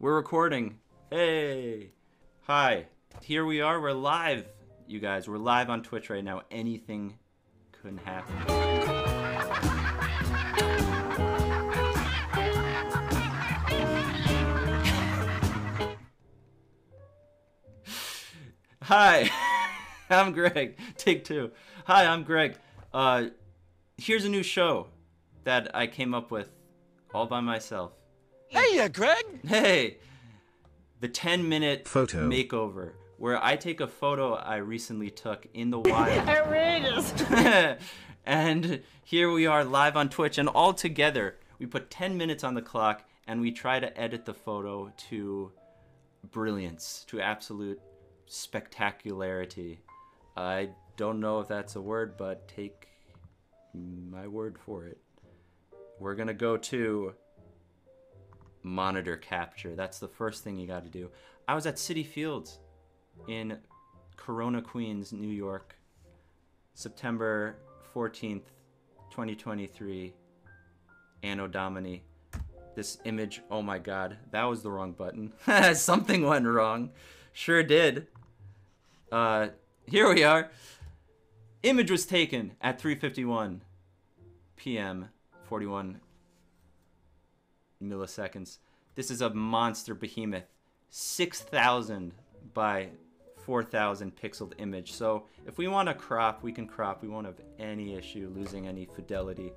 We're recording. Hey. Hi. Here we are. We're live, you guys. We're live on Twitch right now. Anything couldn't happen. Hi. I'm Greg. Take two. Hi, I'm Greg. Here's a new show that I came up with all by myself. Hey, Greg! Hey! The 10-minute photo makeover, where I take a photo I recently took in the wild. Outrageous! And here we are live on Twitch, and all together, we put 10 minutes on the clock, and we try to edit the photo to brilliance, to absolute spectacularity. I don't know if that's a word, but take my word for it. We're gonna go to monitor capture. That's the first thing you got to do. I was at City Fields in Corona, Queens, New York, September 14th, 2023, Anno Domini. This image, oh my god, that was the wrong button. Something went wrong. Sure did. Here we are. Image was taken at 3:51 p.m. 41 milliseconds. This is a monster behemoth, 6,000 by 4,000 pixeled image. So if we want to crop, we can crop. We won't have any issue losing any fidelity.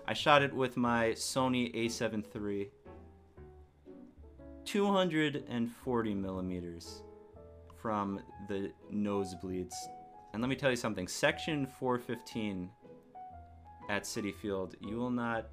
I shot it with my Sony a7 III, 240 millimeters from the nosebleeds. And let me tell you something, section 415 at City Field, you will not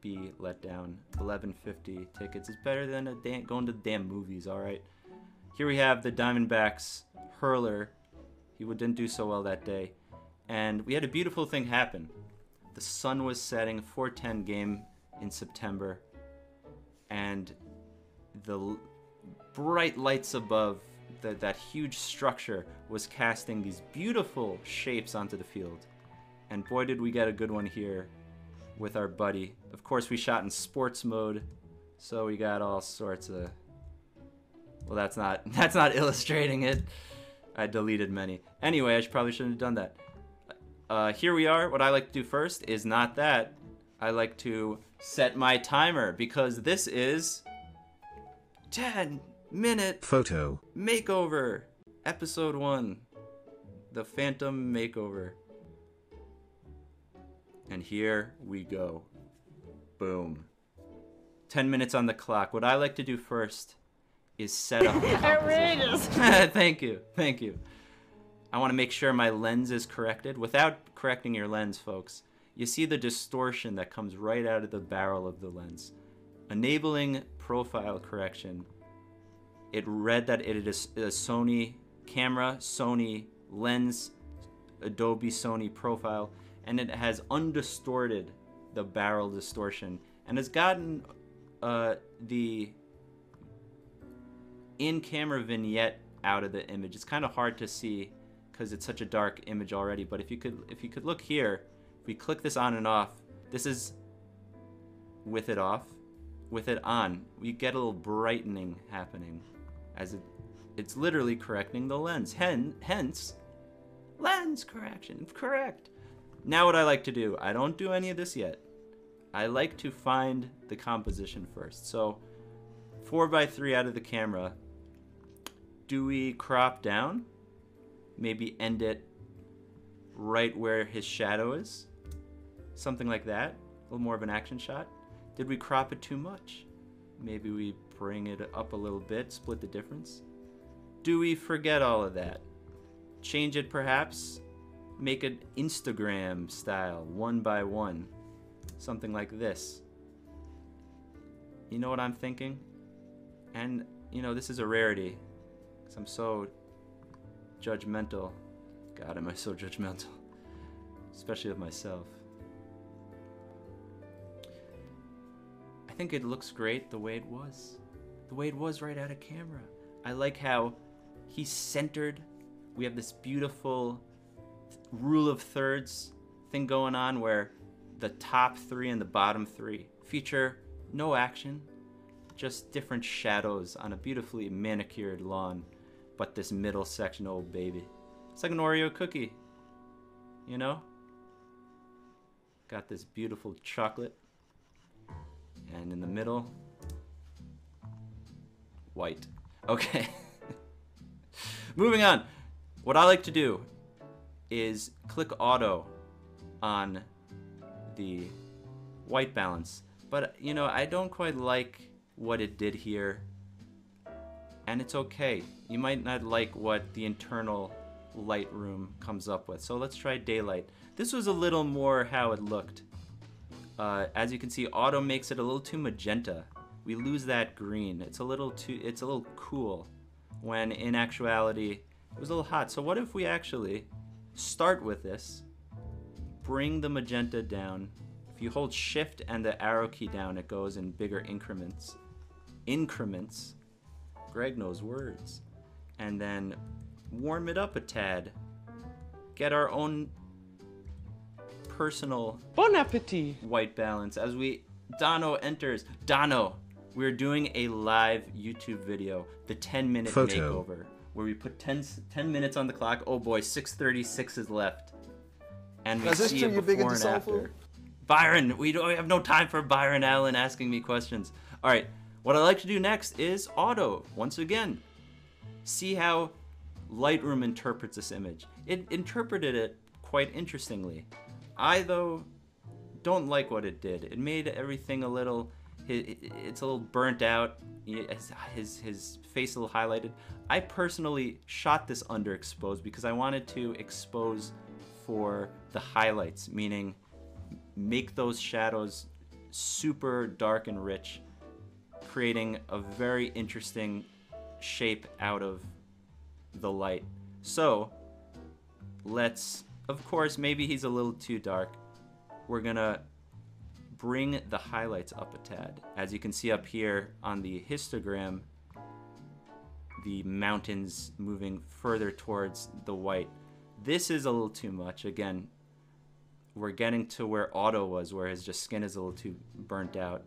be let down. 11.50 tickets is better than going to the damn movies. All right, here we have the Diamondbacks hurler. He didn't do so well that day, and we had a beautiful thing happen. The sun was setting, 4:10 game in September, and the bright lights above that huge structure was casting these beautiful shapes onto the field. And boy, did we get a good one here with our buddy. Of course, we shot in sports mode, so we got all sorts of... Well, that's not illustrating it. I deleted many. Anyway, I probably shouldn't have done that. Here we are. What I like to do first is not that. I like to set my timer, because this is 10-minute photo makeover, episode 1, the Phantom Makeover. And here we go. Boom. 10 minutes on the clock. What I like to do first is set up the Outrageous! Thank you. Thank you. I want to make sure my lens is corrected. Without correcting your lens, folks, you see the distortion that comes right out of the barrel of the lens. Enabling profile correction. It read that it is a Sony camera, Sony lens, Adobe Sony profile, and it has undistorted the barrel distortion and has gotten the in-camera vignette out of the image. It's kind of hard to see because it's such a dark image already, but if you could look here, if we click this on and off, this is with it off. With it on, we get a little brightening happening as it's literally correcting the lens. Hence, lens correction. Correct. Now what I like to do, I don't do any of this yet. I like to find the composition first. So 4:3 out of the camera. Do we crop down? Maybe end it right where his shadow is? Something like that. A little more of an action shot. Did we crop it too much? Maybe we bring it up a little bit, split the difference. Do we forget all of that? Change it perhaps? Make it Instagram style, 1:1. Something like this. You know what I'm thinking? And, you know, this is a rarity, because I'm so judgmental. God, am I so judgmental. Especially of myself. I think it looks great the way it was. The way it was right out of camera. I like how he's centered. We have this beautiful rule of thirds thing going on where the top 3 and the bottom 3 feature no action. just different shadows on a beautifully manicured lawn. But this middle section, oh baby. It's like an Oreo cookie, you know? Got this beautiful chocolate. And in the middle, white. Okay. Moving on. What I like to do is click auto on the white balance. But, you know, I don't quite like what it did here. And it's okay. You might not like what the internal Lightroom comes up with. So let's try daylight. This was a little more how it looked. As you can see, auto makes it a little too magenta. We lose that green. It's a little cool. When in actuality, it was a little hot. So what if we actually start with this, bring the magenta down. If you hold shift and the arrow key down, it goes in bigger increments. Greg knows words. And then warm it up a tad. Get our own personal Bon appetit. white balance as Dono enters. Dono, we're doing a live YouTube video, the 10-minute makeover, where we put 10 minutes on the clock. Oh boy, 6:36 is left. And we see it before and after. Byron, we have no time for Byron Allen asking me questions. All right, what I like to do next is auto. Once again, see how Lightroom interprets this image. It interpreted it quite interestingly. I, though, don't like what it did. It made everything a little, it's a little burnt out. His face a little highlighted. I personally shot this underexposed because I wanted to expose for the highlights, meaning make those shadows super dark and rich, creating a very interesting shape out of the light. So let's, of course, maybe he's a little too dark. We're gonna bring the highlights up a tad. As you can see up here on the histogram, the mountains moving further towards the white. This is a little too much. Again, we're getting to where Otto was, where his just skin is a little too burnt out.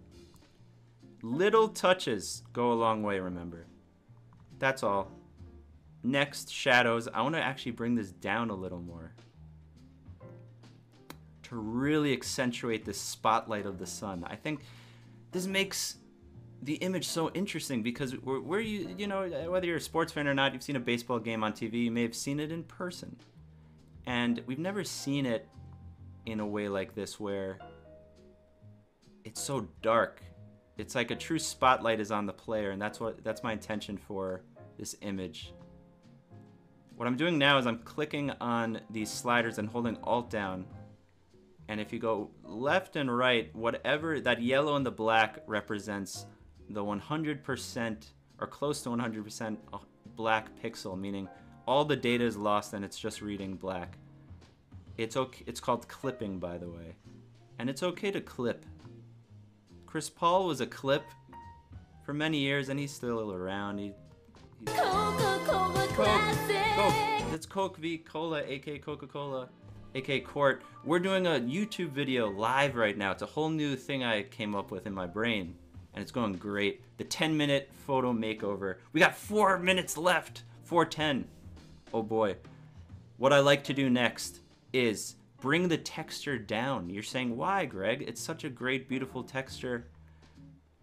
Little touches go a long way, remember. That's all. Next, shadows. I want to actually bring this down a little more to really accentuate the spotlight of the sun. I think this makes the image so interesting because you know, whether you're a sports fan or not, you've seen a baseball game on TV, you may have seen it in person. And we've never seen it in a way like this where it's so dark. It's like a true spotlight is on the player, and that's my intention for this image. What I'm doing now is I'm clicking on these sliders and holding Alt down. And if you go left and right, whatever that yellow and the black represents the 100% or close to 100% black pixel, meaning all the data is lost and it's just reading black. It's okay. It's called clipping, by the way. And it's okay to clip. Chris Paul was a clip for many years and he's still around. Coca-Cola Classic. It's Coke v Cola, aka Coca-Cola, aka Court. We're doing a YouTube video live right now. It's a whole new thing I came up with in my brain, and it's going great. The 10-minute photo makeover. We got 4 minutes left. 4:10. Oh boy. What I like to do next is bring the texture down. You're saying, why, Greg? It's such a great, beautiful texture.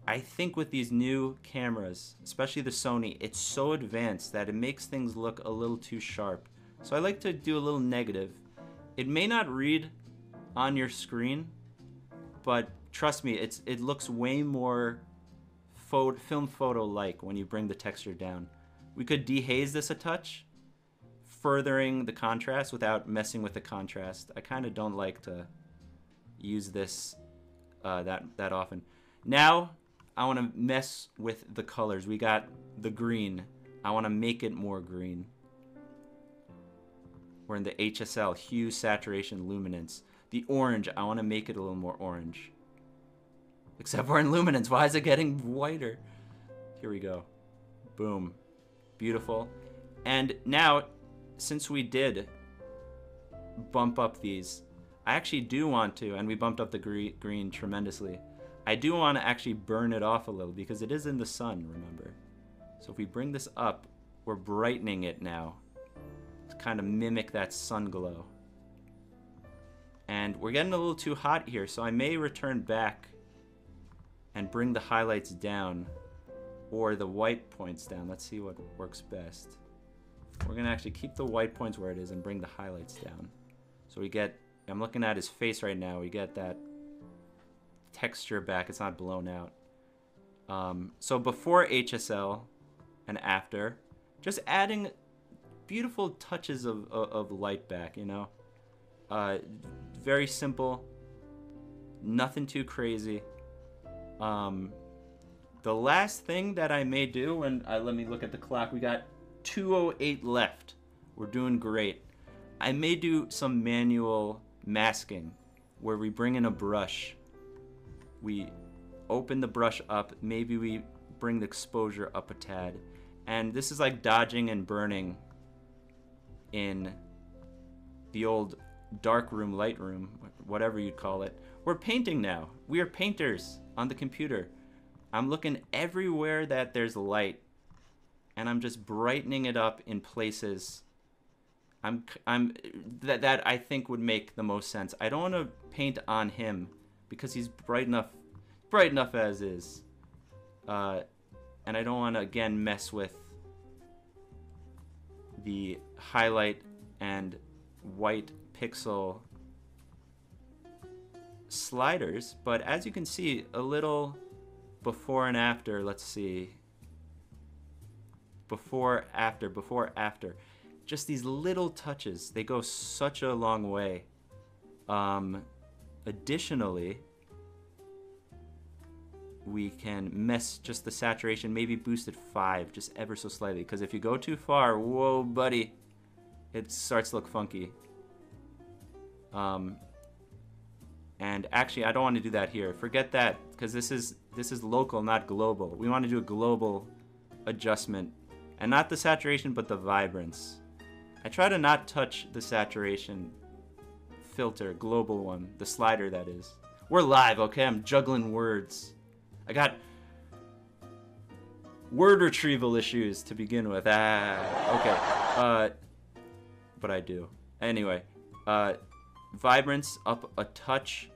I think with these new cameras, especially the Sony, it's so advanced that it makes things look a little too sharp. So I like to do a little negative. It may not read on your screen, but trust me, it looks way more film photo-like when you bring the texture down. We could dehaze this a touch, furthering the contrast without messing with the contrast. I kind of don't like to use this that often. Now, I want to mess with the colors. We got the green. I want to make it more green. We're in the HSL, hue, saturation, luminance. The orange, I want to make it a little more orange. Except we're in luminance. Why is it getting whiter? Here we go. Boom. Beautiful. And now, since we did bump up these, I actually do want to, and we bumped up the green tremendously. I do want to actually burn it off a little because it is in the sun, remember? So if we bring this up, we're brightening it now to kind of mimic that sun glow. And we're getting a little too hot here, so I may return back and bring the highlights down or the white points down. Let's see what works best. We're gonna actually keep the white points where it is and bring the highlights down. So we get, I'm looking at his face right now, we get that texture back, it's not blown out. So before HSL and after, just adding beautiful touches of light back, you know? Very simple, nothing too crazy. The last thing that I may do, and let me look at the clock, we got 2:08 left. We're doing great. I may do some manual masking where we bring in a brush. We open the brush up, maybe we bring the exposure up a tad. And this is like dodging and burning in the old darkroom, Lightroom, whatever you'd call it. We're painting now. We are painters on the computer. I'm looking everywhere that there's light, and I'm just brightening it up in places that I think would make the most sense. I don't want to paint on him because he's bright enough as is, and I don't want to again mess with the highlight and white pixel sliders. But as you can see, a little before and after. Let's see, before, after. Just these little touches, they go such a long way. Additionally, we can mess just the saturation, maybe boost it 5, just ever so slightly, because if you go too far, whoa buddy, it starts to look funky. And actually I don't want to do that here, forget that, because this is local, not global. We want to do a global adjustment, and not the saturation but the vibrance. I try to not touch the saturation filter, global one, the slider that is. We're live, okay? I'm juggling words. I got word retrieval issues to begin with. Okay. But I do. Anyway, vibrance up a touch.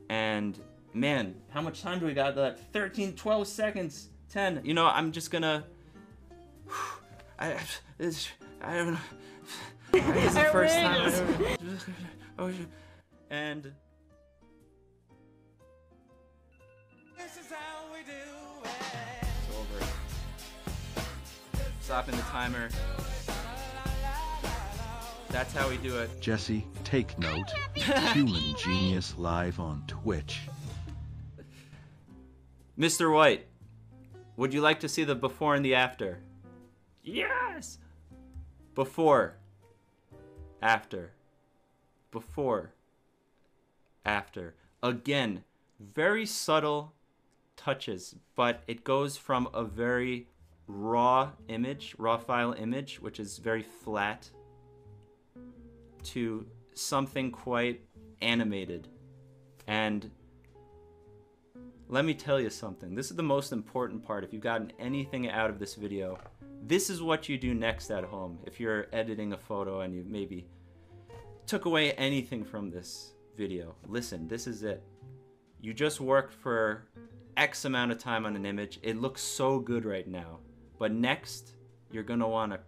And man, how much time do we got? 13, 12 seconds, 10. You know, I'm just gonna. I don't know. This is the first time. And. This is how we do it. It's over. Stopping the timer. That's how we do it. Jesse, take note. Human Genius live on Twitch. Mr. White, would you like to see the before and the after? Yes! Before. After. Before. After. Again, very subtle touches, but it goes from a very raw image, raw file image, which is very flat, to something quite animated. And let me tell you something. This is the most important part. If you've gotten anything out of this video, this is what you do next at home. If you're editing a photo and you maybe took away anything from this video, listen, this is it. You just worked for X amount of time on an image. It looks so good right now. But next, you're gonna wanna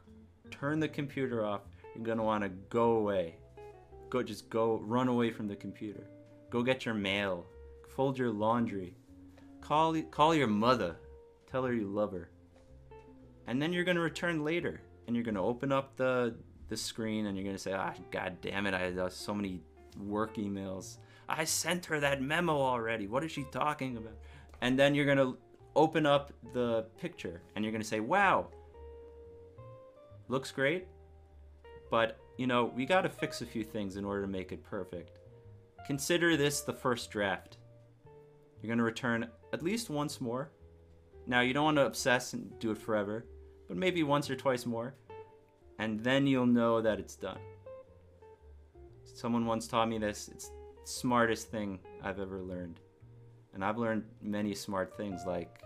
turn the computer off. You're gonna wanna go away. Just go, run away from the computer. Go get your mail. Fold your laundry. Call your mother. Tell her you love her. And then you're gonna return later. And you're gonna open up the screen and you're gonna say, god damn it, I have so many work emails. I sent her that memo already. What is she talking about? And then you're gonna open up the picture and you're gonna say, wow, looks great, but you know, we gotta fix a few things in order to make it perfect. Consider this the first draft. You're gonna return at least once more. Now, you don't want to obsess and do it forever, but maybe once or twice more, and then you'll know that it's done. Someone once taught me this. It's the smartest thing I've ever learned. And I've learned many smart things, like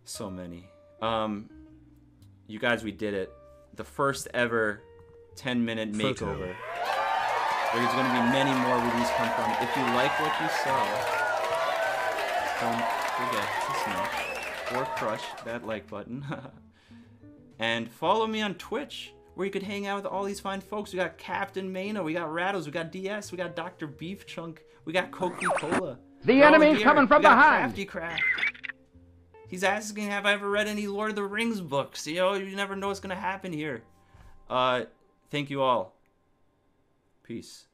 so many. You guys, we did it. The first ever 10-minute makeover. There's going to be many more where these come from. If you like what you saw, don't forget to smash or crush that like button. And follow me on Twitch, where you could hang out with all these fine folks. We got Captain Mano, we got Rattles, we got DS, we got Dr. Beef Chunk, we got Coca-Cola. The enemy's coming from behind. Crafty Craft. He's asking, have I ever read any Lord of the Rings books? You know, you never know what's going to happen here. Thank you all. Peace.